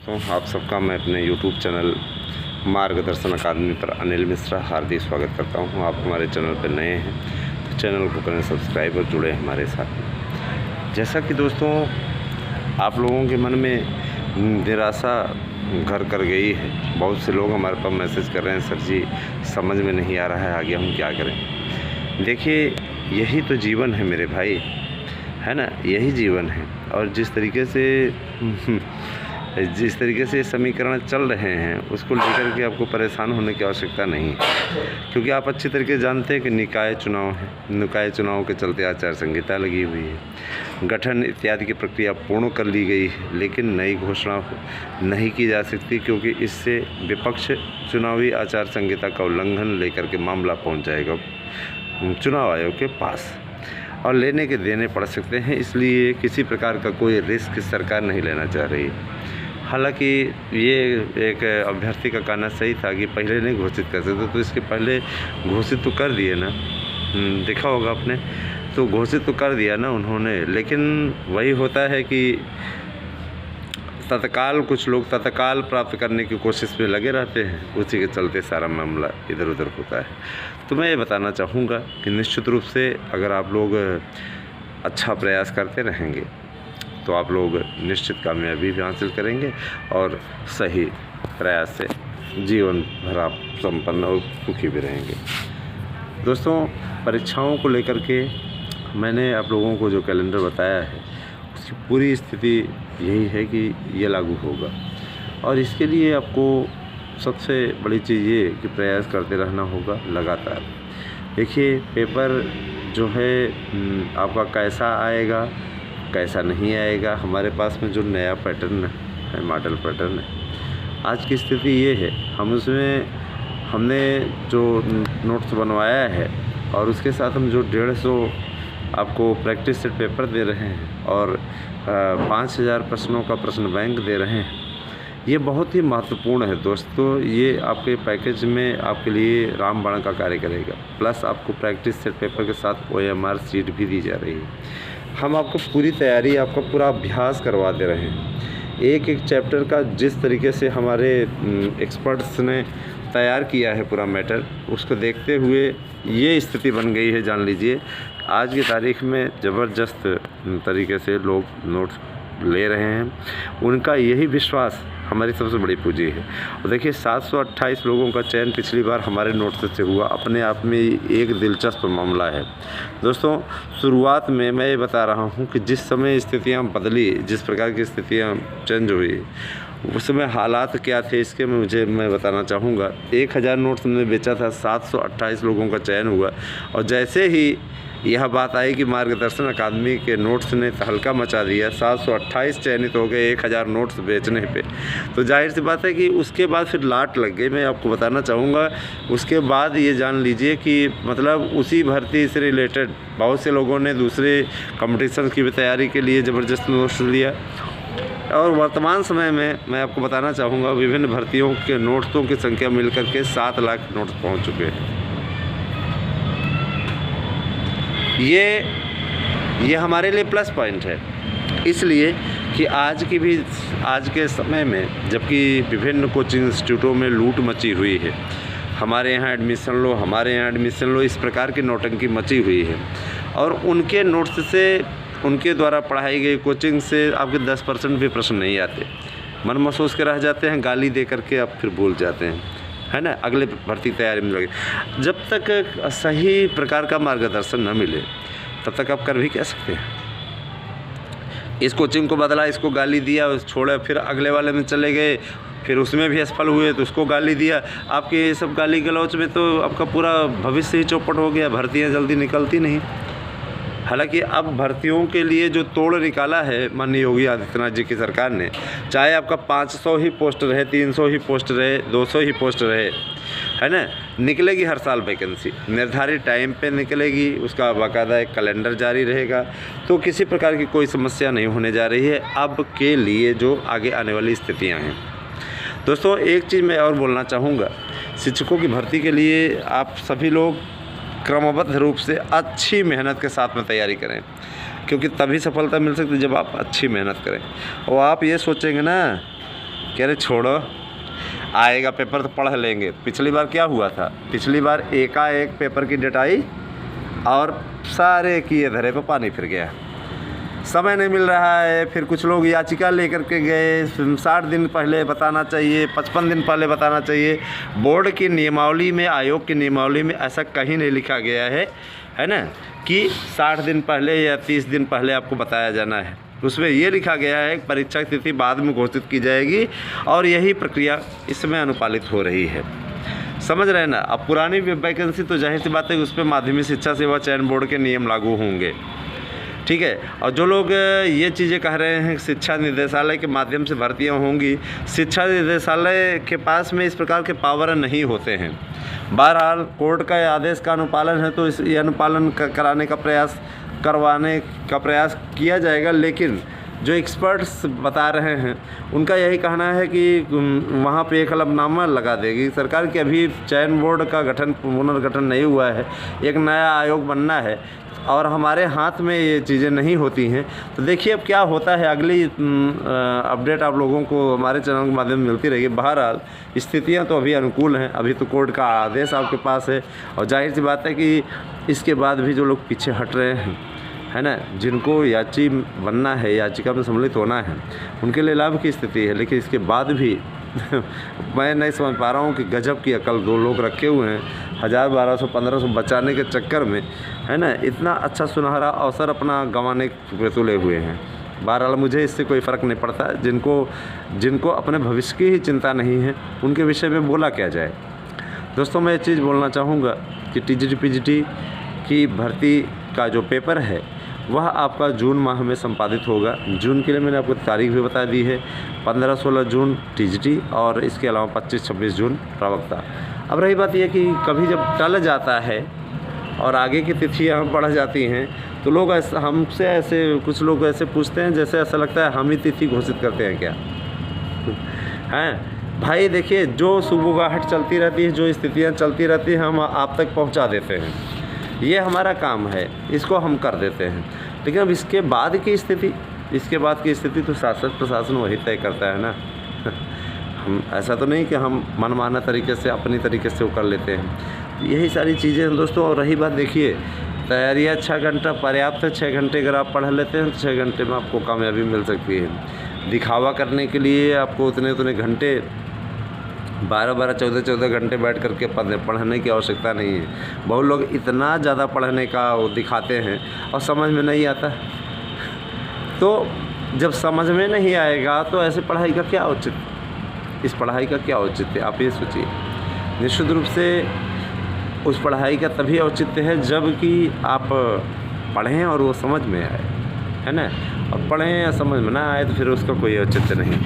तो आप सबका मैं अपने YouTube चैनल मार्गदर्शन अकादमी पर अनिल मिश्रा हार्दिक स्वागत करता हूं। आप हमारे चैनल पर नए हैं तो चैनल को करें सब्सक्राइब और जुड़े हमारे साथ। जैसा कि दोस्तों आप लोगों के मन में निराशा घर कर गई है। बहुत से लोग हमारे पास मैसेज कर रहे हैं, सर जी समझ में नहीं आ रहा है आगे हम क्या करें। देखिए यही तो जीवन है मेरे भाई, है ना, यही जीवन है। और जिस तरीके से समीकरण चल रहे हैं उसको लेकर के आपको परेशान होने की आवश्यकता नहीं है, क्योंकि आप अच्छी तरीके से जानते हैं कि निकाय चुनाव है। निकाय चुनाव के चलते आचार संहिता लगी हुई है, गठन इत्यादि की प्रक्रिया पूर्ण कर ली गई है, लेकिन नई घोषणा नहीं की जा सकती, क्योंकि इससे विपक्ष चुनावी आचार संहिता का उल्लंघन लेकर के मामला पहुँच जाएगा चुनाव आयोग के पास और लेने के देने पड़ सकते हैं। इसलिए किसी प्रकार का कोई रिस्क सरकार नहीं लेना चाह रही है। हालांकि ये एक अभ्यर्थी का कहना सही था कि पहले नहीं घोषित कर सकते, तो इसके पहले घोषित तो कर दिए ना, देखा होगा आपने, तो घोषित तो कर दिया ना उन्होंने। लेकिन वही होता है कि तत्काल कुछ लोग तत्काल प्राप्त करने की कोशिश में लगे रहते हैं, उसी के चलते सारा मामला इधर उधर होता है। तो मैं ये बताना चाहूँगा कि निश्चित रूप से अगर आप लोग अच्छा प्रयास करते रहेंगे तो आप लोग निश्चित कामयाबी भी हासिल करेंगे और सही प्रयास से जीवन भर आप संपन्न और सुखी भी रहेंगे। दोस्तों परीक्षाओं को लेकर के मैंने आप लोगों को जो कैलेंडर बताया है उसकी पूरी स्थिति यही है कि ये लागू होगा, और इसके लिए आपको सबसे बड़ी चीज़ ये कि प्रयास करते रहना होगा लगातार। देखिए पेपर जो है आपका कैसा आएगा कैसा नहीं आएगा, हमारे पास में जो नया पैटर्न है, मॉडल पैटर्न है, आज की स्थिति ये है, हमने जो नोट्स बनवाया है और उसके साथ हम जो 150 आपको प्रैक्टिस सेट पेपर दे रहे हैं और 5000 प्रश्नों का प्रश्न बैंक दे रहे हैं, ये बहुत ही महत्वपूर्ण है दोस्तों। ये आपके पैकेज में आपके लिए रामबाण का कार्य करेगा। प्लस आपको प्रैक्टिस सेट पेपर के साथ OMR सीट भी दी जा रही है। हम आपको पूरी तैयारी, आपका पूरा अभ्यास करवा दे रहे हैं। एक एक चैप्टर का जिस तरीके से हमारे एक्सपर्ट्स ने तैयार किया है पूरा मैटर, उसको देखते हुए ये स्थिति बन गई है। जान लीजिए आज की तारीख में ज़बरदस्त तरीके से लोग नोट्स ले रहे हैं, उनका यही विश्वास हमारी सबसे बड़ी पूंजी है। और देखिए 728 लोगों का चयन पिछली बार हमारे नोट्स से हुआ, अपने आप में एक दिलचस्प मामला है दोस्तों। शुरुआत में मैं ये बता रहा हूँ कि जिस समय स्थितियाँ बदली, जिस प्रकार की स्थितियाँ चेंज हुई, उस समय हालात क्या थे इसके मैं बताना चाहूँगा। 1000 नोट्स हमने बेचा था, 728 लोगों का चयन हुआ, और जैसे ही यह बात आई कि मार्गदर्शन अकादमी के नोट्स ने तहलका मचा दिया, 728 चयनित हो गए 1000 नोट्स बेचने पे, तो जाहिर सी बात है कि उसके बाद फिर लाट लग गई। मैं आपको बताना चाहूँगा उसके बाद ये जान लीजिए कि मतलब उसी भर्ती से रिलेटेड बहुत से लोगों ने दूसरे कॉम्पिटिशन की भी तैयारी के लिए ज़बरदस्त नोट्स लिया। और वर्तमान समय में मैं आपको बताना चाहूँगा विभिन्न भर्तियों के नोट्सों की संख्या मिलकर के 7 लाख नोट्स पहुँच चुके हैं। ये हमारे लिए प्लस पॉइंट है, इसलिए कि आज के समय में जबकि विभिन्न कोचिंग इंस्टीट्यूटों में लूट मची हुई है, हमारे यहाँ एडमिशन लो इस प्रकार की नौटंकी मची हुई है, और उनके नोट्स से, उनके द्वारा पढ़ाई गई कोचिंग से आपके 10% भी प्रश्न नहीं आते, मन महसूस के रह जाते हैं, गाली दे करके आप फिर भूल जाते हैं, है ना, अगले भर्ती तैयारी में लगे। जब तक सही प्रकार का मार्गदर्शन न मिले तब तक आप कर भी क्या सकते हैं। इस कोचिंग को बदला, इसको गाली दिया, छोड़े, फिर अगले वाले में चले गए, फिर उसमें भी असफल हुए तो उसको गाली दिया। आपके ये सब गाली गलौच में तो आपका पूरा भविष्य ही चौपट हो गया, भर्तियाँ जल्दी निकलती नहीं। हालांकि अब भर्तियों के लिए जो तोड़ निकाला है माननीय योगी आदित्यनाथ जी की सरकार ने, चाहे आपका 500 ही पोस्ट रहे, 300 ही पोस्ट रहे, 200 ही पोस्ट रहे, है ना, निकलेगी हर साल वैकेंसी, निर्धारित टाइम पे निकलेगी, उसका बाकायदा एक कैलेंडर जारी रहेगा, तो किसी प्रकार की कोई समस्या नहीं होने जा रही है अब के लिए जो आगे आने वाली स्थितियाँ हैं। दोस्तों एक चीज़ मैं और बोलना चाहूँगा, शिक्षकों की भर्ती के लिए आप सभी लोग क्रमबद्ध रूप से अच्छी मेहनत के साथ में तैयारी करें, क्योंकि तभी सफलता मिल सकती है जब आप अच्छी मेहनत करें। और आप ये सोचेंगे ना कह रहे छोड़ो, आएगा पेपर तो पढ़ लेंगे। पिछली बार क्या हुआ था, पिछली बार एकाएक पेपर की डेट आई और सारे किए धरे पे पानी फिर गया, समय नहीं मिल रहा है। फिर कुछ लोग याचिका लेकर के गए, 60 दिन पहले बताना चाहिए, 55 दिन पहले बताना चाहिए। बोर्ड की नियमावली में, आयोग की नियमावली में ऐसा कहीं नहीं लिखा गया है ना, कि 60 दिन पहले या 30 दिन पहले आपको बताया जाना है। उसमें ये लिखा गया है कि परीक्षा की तिथि बाद में घोषित की जाएगी और यही प्रक्रिया इसमें अनुपालित हो रही है। समझ रहे हैं ना। अब पुरानी वैकेंसी तो जाहिर सी बात है उस पर माध्यमिक शिक्षा सेवा चयन बोर्ड के नियम लागू होंगे, ठीक है। और जो लोग ये चीज़ें कह रहे हैं शिक्षा निदेशालय के माध्यम से भर्तियां होंगी, शिक्षा निदेशालय के पास में इस प्रकार के पावर नहीं होते हैं। बहरहाल कोर्ट का आदेश का अनुपालन है तो ये अनुपालन करवाने का प्रयास किया जाएगा। लेकिन जो एक्सपर्ट्स बता रहे हैं उनका यही कहना है कि वहाँ पे एक हलफनामा लगा देगी सरकार कि अभी चयन बोर्ड का पुनर्गठन नहीं हुआ है, एक नया आयोग बनना है और हमारे हाथ में ये चीज़ें नहीं होती हैं। तो देखिए अब क्या होता है, अगली अपडेट आप लोगों को हमारे चैनल के माध्यम से मिलती रहेगी। बहरहाल स्थितियां तो अभी अनुकूल हैं, अभी तो कोर्ट का आदेश आपके पास है और जाहिर सी बात है कि इसके बाद भी जो लोग पीछे हट रहे हैं, है ना, जिनको याची बनना है, याचिका में सम्मिलित होना है, उनके लिए लाभ की स्थिति है। लेकिन इसके बाद भी मैं नहीं समझ पा रहा हूँ कि गजब की अकल दो लोग रखे हुए हैं 1000, 1200, 1500 बचाने के चक्कर में, है ना, इतना अच्छा सुनहरा अवसर अपना गंवाने पे तुले हुए हैं। बहरहाल मुझे इससे कोई फ़र्क नहीं पड़ता, जिनको अपने भविष्य की ही चिंता नहीं है उनके विषय में बोला क्या जाए। दोस्तों मैं एक चीज़ बोलना चाहूँगा कि TGT PGT की भर्ती का जो पेपर है वह आपका जून माह में संपादित होगा। जून के लिए मैंने आपको तारीख भी बता दी है, 15-16 जून TGT और इसके अलावा 25-26 जून प्रवक्ता। अब रही बात यह कि कभी जब टल जाता है और आगे की तिथियाँ बढ़ जाती हैं तो लोग हमसे ऐसे कुछ लोग ऐसे पूछते हैं जैसे ऐसा लगता है हम ही तिथि घोषित करते हैं क्या। हैं भाई, देखिए जो सुबुगाहट चलती रहती है, जो स्थितियाँ चलती रहती हैं, हम आप तक पहुँचा देते हैं, ये हमारा काम है, इसको हम कर देते हैं। लेकिन अब इसके बाद की स्थिति तो शासन प्रशासन वही तय करता है ना। हम ऐसा तो नहीं कि हम मनमाना तरीके से अपनी तरीके से वो कर लेते हैं। यही सारी चीज़ें हैं दोस्तों। और रही बात, देखिए तैयारियाँ 6 घंटा पर्याप्त है। 6 घंटे अगर आप पढ़ लेते हैं तो 6 घंटे में आपको कामयाबी मिल सकती है। दिखावा करने के लिए आपको उतने घंटे 12-12, 14-14 घंटे बैठ करके पढ़ने की आवश्यकता नहीं है। बहुत लोग इतना ज़्यादा पढ़ने का वो दिखाते हैं और समझ में नहीं आता। तो जब समझ में नहीं आएगा तो ऐसे पढ़ाई का क्या औचित्य, इस पढ़ाई का क्या औचित्य, आप ये सोचिए। निश्चित रूप से उस पढ़ाई का तभी औचित्य है जब कि आप पढ़ें और वो समझ में आए, है ना। और पढ़ें या समझ में ना आए तो फिर उसका कोई औचित्य नहीं।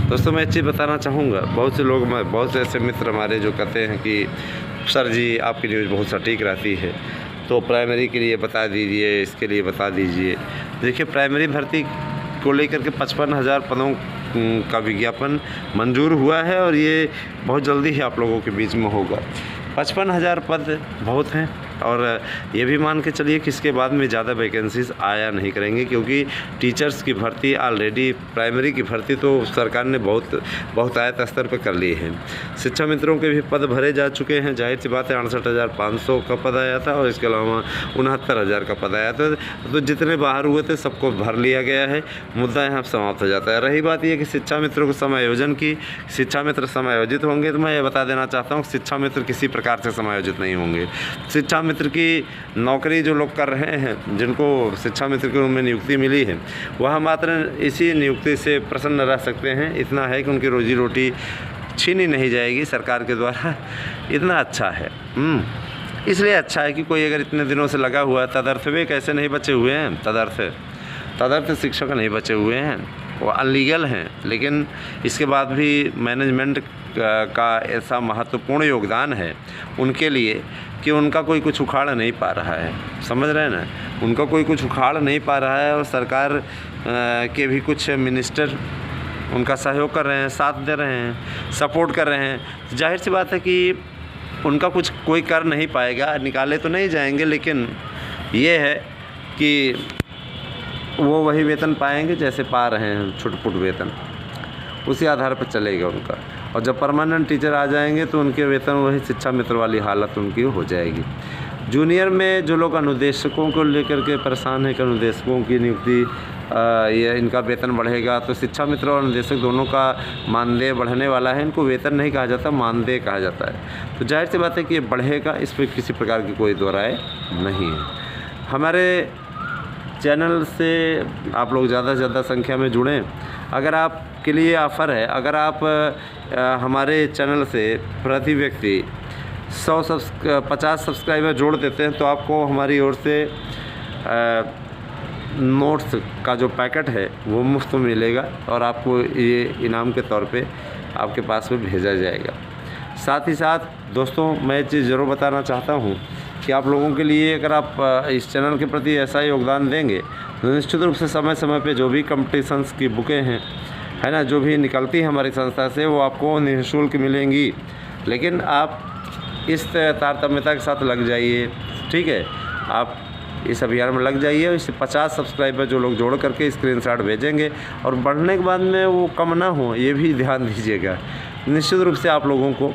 दोस्तों मैं एक चीज़ बताना चाहूँगा, बहुत से ऐसे मित्र हमारे जो कहते हैं कि सर जी आपकी न्यूज़ बहुत सटीक रहती है, तो प्राइमरी के लिए बता दीजिए, इसके लिए बता दीजिए। देखिए प्राइमरी भर्ती को लेकर के 55,000 पदों का विज्ञापन मंजूर हुआ है और ये बहुत जल्दी ही आप लोगों के बीच में होगा। 55,000 पद बहुत हैं और ये भी मान के चलिए कि इसके बाद में ज़्यादा वैकेंसीज आया नहीं करेंगे, क्योंकि टीचर्स की भर्ती ऑलरेडी, प्राइमरी की भर्ती तो सरकार ने बहुत आयत स्तर पर कर ली है। शिक्षा मित्रों के भी पद भरे जा चुके हैं। जाहिर सी बात है 68,500 का पद आया था और इसके अलावा 69,000 का पद आया था। तो जितने बाहर हुए थे सबको भर लिया गया है, मुद्दा यहाँ समाप्त हो जाता है। रही बात यह कि शिक्षा मित्रों को समायोजन की, शिक्षा मित्र समायोजित होंगे, तो मैं ये बता देना चाहता हूँ शिक्षा मित्र किसी प्रकार से समायोजित नहीं होंगे। शिक्षा मित्र की नौकरी जो लोग कर रहे हैं, जिनको शिक्षा मित्र के रूप में नियुक्ति मिली है, वह मात्र इसी नियुक्ति से प्रसन्न रह सकते हैं। इतना है कि उनकी रोजी रोटी छीनी नहीं जाएगी सरकार के द्वारा, इतना अच्छा है। इसलिए अच्छा है कि कोई अगर इतने दिनों से लगा हुआ है, तदर्थ वे कैसे नहीं बचे हुए हैं, तदर्थ शिक्षक नहीं बचे हुए हैं, वो अनलीगल हैं। लेकिन इसके बाद भी मैनेजमेंट का ऐसा महत्वपूर्ण योगदान है उनके लिए कि उनका कोई कुछ उखाड़ नहीं पा रहा है। समझ रहे हैं ना, उनका कोई कुछ उखाड़ नहीं पा रहा है और सरकार के भी कुछ मिनिस्टर उनका सहयोग कर रहे हैं, साथ दे रहे हैं, सपोर्ट कर रहे हैं। जाहिर सी बात है कि उनका कुछ कोई कर नहीं पाएगा, निकाले तो नहीं जाएंगे, लेकिन ये है कि वो वही वेतन पाएंगे जैसे पा रहे हैं, छुटपुट वेतन। उसी आधार पर चलेगा उनका। और जब परमानेंट टीचर आ जाएंगे तो उनके वेतन वही शिक्षा मित्र वाली हालत उनकी हो जाएगी। जूनियर में जो लोग अनुदेशकों को लेकर के परेशान हैं कि अनुदेशकों की नियुक्ति ये इनका वेतन बढ़ेगा, तो शिक्षा मित्र और अनुदेशक दोनों का मानदेय बढ़ने वाला है। इनको वेतन नहीं कहा जाता, मानदेय कहा जाता है। तो जाहिर सी बात है कि ये बढ़ेगा, इस पर किसी प्रकार की कोई दो राय नहीं है। हमारे चैनल से आप लोग ज़्यादा से ज़्यादा संख्या में जुड़ें। अगर आपके लिए ऑफ़र है, अगर आप हमारे चैनल से प्रति व्यक्ति 50 सब्सक्राइबर जोड़ देते हैं तो आपको हमारी ओर से नोट्स का जो पैकेट है वो मुफ्त में मिलेगा और आपको ये इनाम के तौर पे आपके पास में भेजा जाएगा। साथ ही साथ दोस्तों, मैं ये चीज़ ज़रूर बताना चाहता हूँ कि आप लोगों के लिए अगर आप इस चैनल के प्रति ऐसा योगदान देंगे तो निश्चित रूप से समय समय पे जो भी कंपटीशंस की बुकें हैं, है ना, जो भी निकलती है हमारी संस्था से, वो आपको निःशुल्क मिलेंगी। लेकिन आप इस तारतम्यता के साथ लग जाइए, ठीक है। आप इस अभियान में लग जाइए। इससे 50 सब्सक्राइबर जो लोग जोड़ करके स्क्रीनशॉट भेजेंगे और बढ़ने के बाद में वो कम ना हो, ये भी ध्यान दीजिएगा निश्चित रूप से आप लोगों को,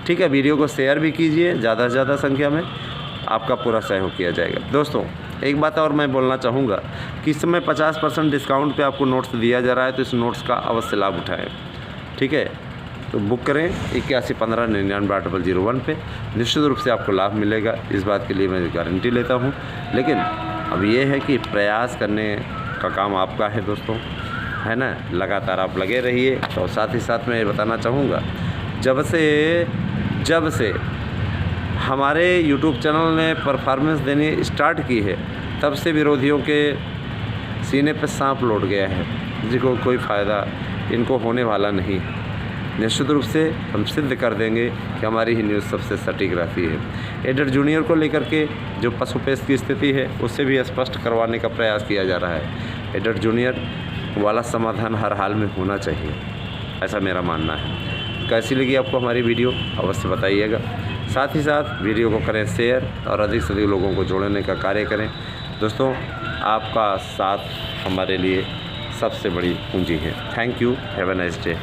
ठीक है। वीडियो को शेयर भी कीजिए, ज़्यादा से ज़्यादा संख्या में आपका पूरा सहयोग किया जाएगा। दोस्तों, एक बात और मैं बोलना चाहूँगा कि इस समय 50% डिस्काउंट पे आपको नोट्स दिया जा रहा है, तो इस नोट्स का अवश्य लाभ उठाएं, ठीक है। तो बुक करें 8115998001 पे, निश्चित रूप से आपको लाभ मिलेगा, इस बात के लिए मैं गारंटी लेता हूँ। लेकिन अब ये है कि प्रयास करने का काम आपका है दोस्तों, है ना। लगातार आप लगे रहिए। और साथ ही साथ मैं ये बताना चाहूँगा, जब से हमारे YouTube चैनल ने परफॉर्मेंस देनी स्टार्ट की है, तब से विरोधियों के सीने पे सांप लौट गया है, जिसको कोई फ़ायदा इनको होने वाला नहीं है। निश्चित रूप से हम सिद्ध कर देंगे कि हमारी ही न्यूज़ सबसे सटीक रहती है। एडेड जूनियर को लेकर के जो पशुपेश की स्थिति है, उससे भी स्पष्ट करवाने का प्रयास किया जा रहा है। एडेड जूनियर वाला समाधान हर हाल में होना चाहिए, ऐसा मेरा मानना है। कैसी लगी आपको हमारी वीडियो, अवश्य बताइएगा। साथ ही साथ वीडियो को करें शेयर और अधिक से अधिक लोगों को जोड़ने का कार्य करें। दोस्तों, आपका साथ हमारे लिए सबसे बड़ी पूंजी है। Thank you, have a nice day.